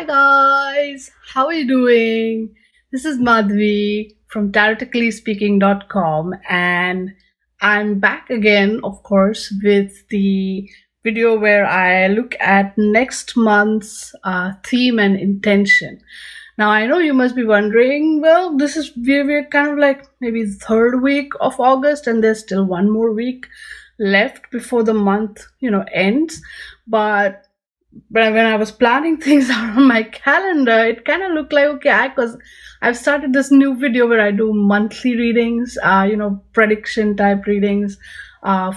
Hi guys, how are you doing? This is Madhvi from TaroticallySpeaking.com, and I'm back again, of course, with the video where I look at next month's theme and intention. Now I know you must be wondering, well, this is we're kind of like maybe the third week of August, and there's still one more week left before the month, ends. But when I was planning things out on my calendar, it kind of looked like okay, because I've started this new video where I do monthly readings, prediction type readings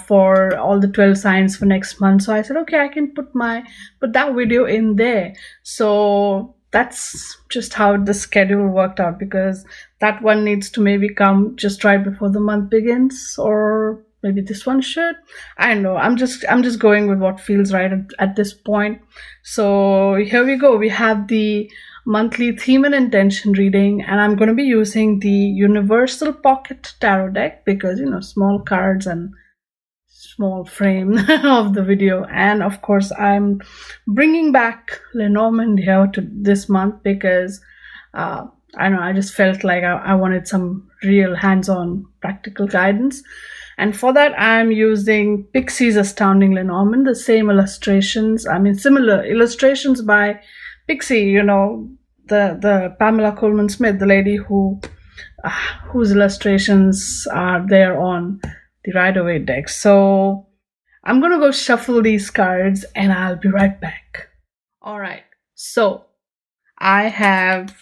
for all the 12 signs for next month. So I said, okay, I can put that video in there. So that's just how the schedule worked out, because that one needs to maybe come just right before the month begins, or maybe this one should. I don't know. I'm just going with what feels right at this point. So here we go. We have the monthly theme and intention reading, and I'm going to be using the Universal Pocket Tarot deck because small cards and small frame of the video. And of course, I'm bringing back Lenormand here to this month because I don't know, I just felt like I wanted some real hands-on practical guidance. And for that, I'm using Pixie's Astounding Lenormand, the same illustrations, similar illustrations by Pixie, the Pamela Coleman Smith, the lady whose illustrations are there on the Rider-Waite deck. So I'm going to go shuffle these cards and I'll be right back. All right. So I have,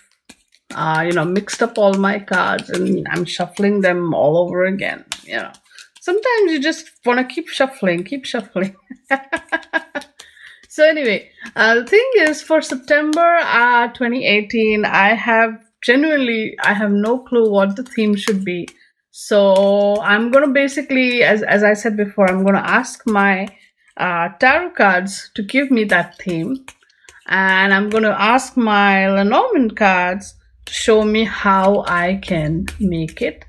mixed up all my cards and I'm shuffling them all over again, Sometimes you just want to keep shuffling. So anyway, the thing is, for September 2018, I have no clue what the theme should be. So I'm going to basically, as I said before, I'm going to ask my tarot cards to give me that theme. And I'm going to ask my Lenormand cards to show me how I can make it,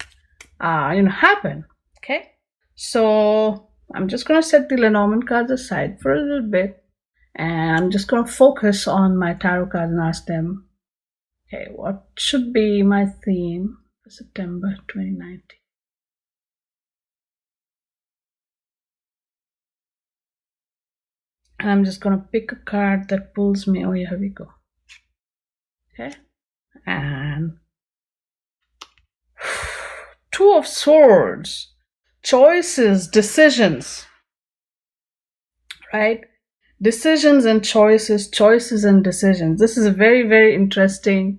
happen. Okay. So I'm just going to set the Lenormand cards aside for a little bit, and I'm just going to focus on my tarot cards and ask them, okay, what should be my theme for September 2019? And I'm just going to pick a card that pulls me. Oh, yeah, here we go. Okay. And Two of Swords. Choices, decisions, right? Decisions and choices and decisions. This is a very, very interesting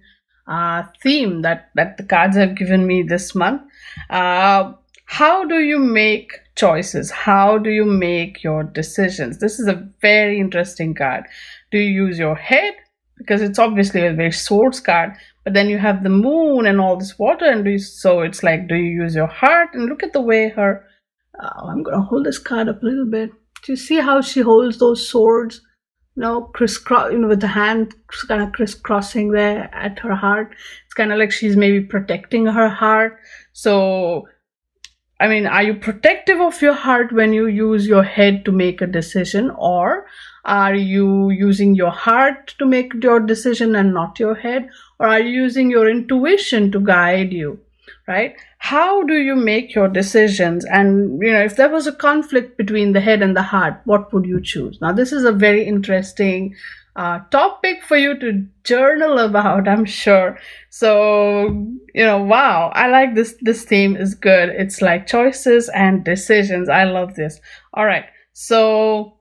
theme that the cards have given me this month. How do you make choices? How do you make your decisions? This is a very interesting card. Do you use your head? Because it's obviously a very swords card, but then you have the moon and all this water, and so it's like, do you use your heart? And look at the way I'm going to hold this card up a little bit. Do you see how she holds those swords? Crisscross, with the hand kind of crisscrossing there at her heart. It's kind of like she's maybe protecting her heart. So, are you protective of your heart when you use your head to make a decision, or are you using your heart to make your decision and not your head, or are you using your intuition to guide you, right? How do you make your decisions? And if there was a conflict between the head and the heart, what would you choose? Now this is a very interesting topic for you to journal about, I'm sure. So wow, I like this theme is good. It's like choices and decisions. I love this. All right, so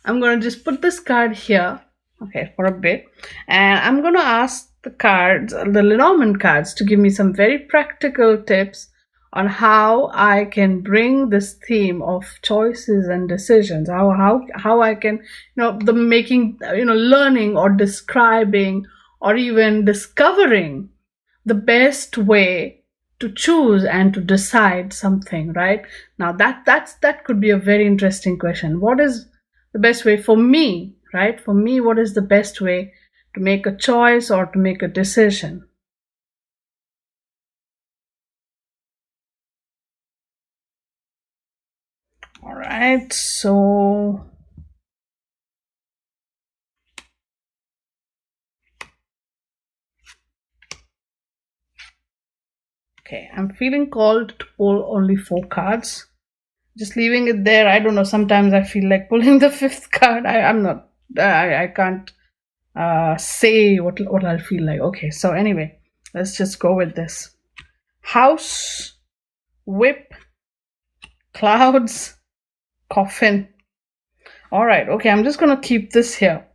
I'm going to just put this card here, okay, for a bit, and I'm going to ask the Lenormand cards, to give me some very practical tips on how I can bring this theme of choices and decisions, how I can, learning or describing or even discovering the best way to choose and to decide something, right? Now that could be a very interesting question. What is the best way for me, right? For me, what is the best way to make a choice or to make a decision? All right, so Okay, I'm feeling called to pull only 4 cards. Just leaving it there. I don't know. Sometimes I feel like pulling the 5th card. I'm not. I can't say what I'll feel like. Okay, so anyway, let's just go with this. House, whip, clouds, coffin. All right. Okay, I'm just gonna keep this here.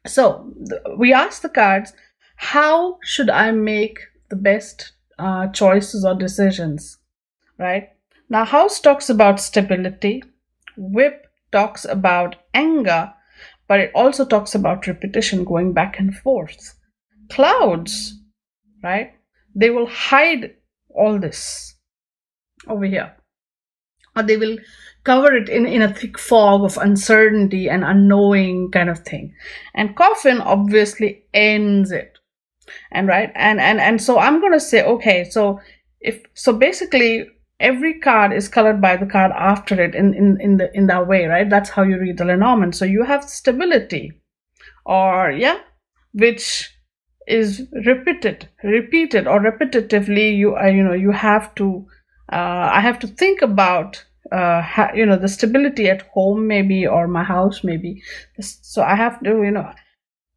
So we asked the cards, how should I make the best choices or decisions? Right now, house talks about stability. Whip talks about anger, but it also talks about repetition, going back and forth. Clouds, right? They will hide all this over here, or they will cover it in a thick fog of uncertainty and unknowing kind of thing. And coffin obviously ends it. And right, and so I'm going to say, okay, so if so basically every card is colored by the card after it in that way, right? That's how you read the Lenormand. So you have stability, or yeah, which is repeated or repetitively. You have to I have to think about the stability at home, maybe, or my house, maybe. So I have to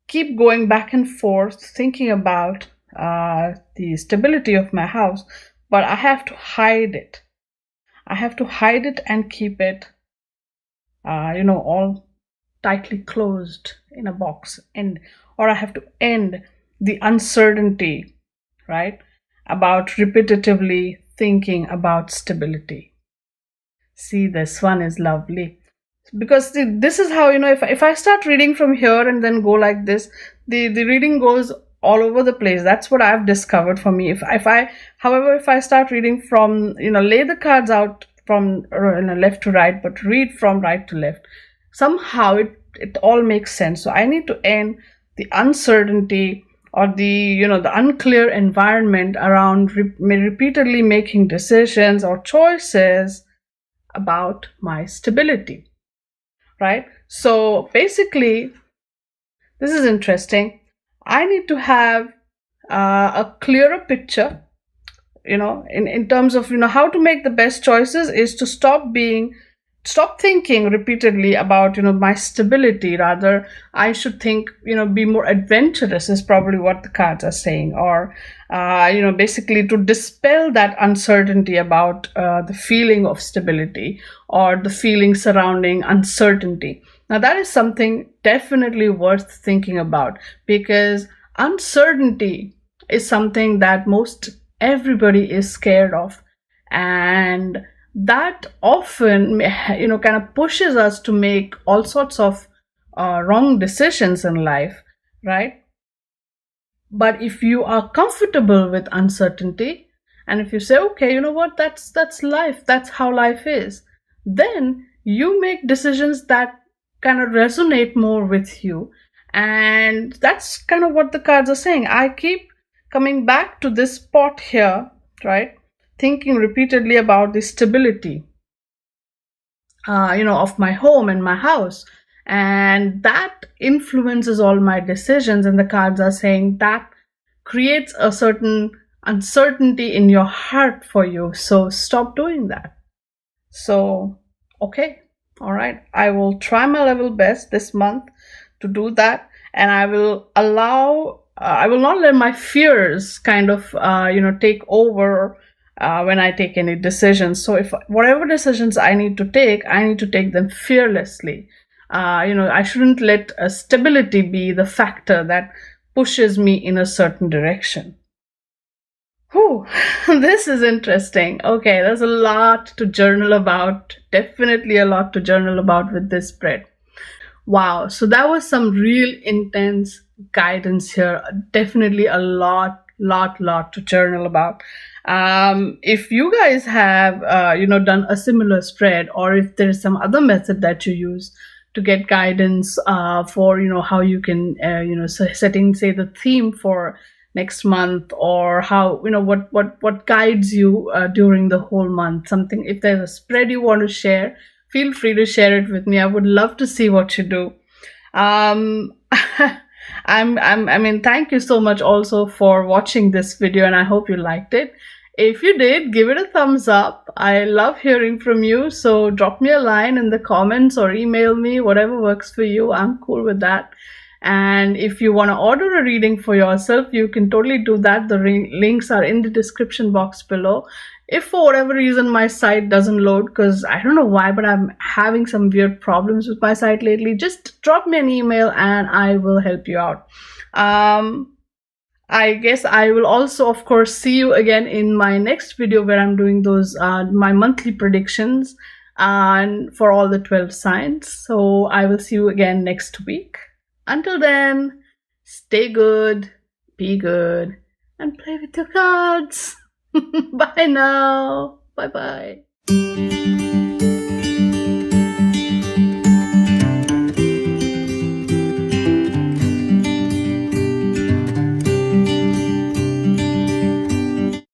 keep going back and forth thinking about the stability of my house, but I have to hide it. I have to hide it and keep it all tightly closed in a box, or I have to end the uncertainty, right, about repetitively thinking about stability. See, this one is lovely, because this is how, if I start reading from here and then go like this, the reading goes all over the place. That's what I've discovered for me. However, if I start reading from, lay the cards out from left to right, but read from right to left, somehow it all makes sense. So I need to end the uncertainty, or the the unclear environment around repeatedly making decisions or choices about my stability, right? So basically, this is interesting. I need to have a clearer picture, in terms of, how to make the best choices, is to stop thinking repeatedly about, my stability. Rather, I should think, be more adventurous, is probably what the cards are saying. Or basically to dispel that uncertainty about the feeling of stability, or the feeling surrounding uncertainty. Now that is something definitely worth thinking about, because uncertainty is something that most everybody is scared of, and that often kind of pushes us to make all sorts of wrong decisions in life, right? But if you are comfortable with uncertainty, and if you say, okay, you know what, that's life, that's how life is, then you make decisions that kind of resonate more with you. And that's kind of what the cards are saying. I keep coming back to this spot here, right? Thinking repeatedly about the stability, of my home and my house. And that influences all my decisions. And the cards are saying that creates a certain uncertainty in your heart for you. So stop doing that. So, okay. All right. I will try my level best this month to do that. And I will I will not let my fears kind of, take over when I take any decisions. So if whatever decisions I need to take them fearlessly. I shouldn't let stability be the factor that pushes me in a certain direction. Whew, this is interesting. Okay, there's a lot to journal about. Definitely a lot to journal about with this spread. Wow, so that was some real intense guidance here. Definitely a lot to journal about. If you guys have, done a similar spread, or if there's some other method that you use to get guidance for, how you can, setting, say, the theme for next month, or how, what guides you during the whole month, something, if there's a spread you want to share, feel free to share it with me. I would love to see what you do. I mean, thank you so much also for watching this video, and I hope you liked it. If you did, give it a thumbs up. I love hearing from you, so drop me a line in the comments or email me, whatever works for you. I'm cool with that. And if you want to order a reading for yourself, you can totally do that. The links are in the description box below. If for whatever reason my site doesn't load, because I don't know why, but I'm having some weird problems with my site lately, just drop me an email and I will help you out. I guess I will also, of course, see you again in my next video where I'm doing those my monthly predictions and for all the 12 signs. So I will see you again next week. Until then, stay good, be good, and play with your cards. Bye now. Bye bye.